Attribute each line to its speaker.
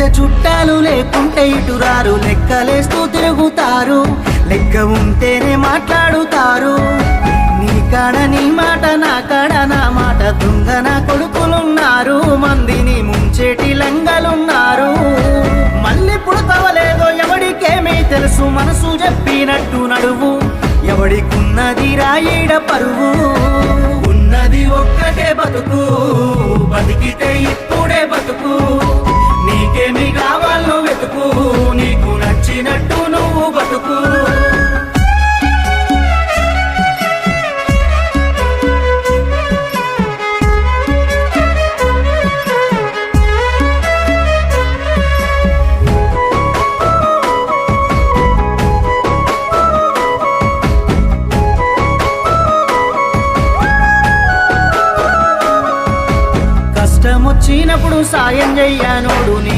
Speaker 1: లేకుంటే చుట్టాలు లేకుంటే ఇటురారు లెక్కలేస్తూ తిరుగుతారు లెక్క ఉంటేనే మాట్లాడుతారు నీ కాడ నీ మాట నా కాడ నా మాట దొంగ నా కొడుకులున్నారు మందిని ముంచేటి లంగలున్నారు మళ్ళీ పుడతవలేదో ఎవడికేమీ తెలుసు మనసు చెప్పినట్టు నడువు ఎవడికున్నది రాయిడ పరువు ఉన్నది ఒక్కటే బతుకు బతికితే ఇప్పుడే బతుకు నీకేమి కావాలో వెతుకు నీకు నచ్చినట్టు నువ్వు బతుకు కష్టమొచ్చినప్పుడు సాయం చెయ్యనోడు నీ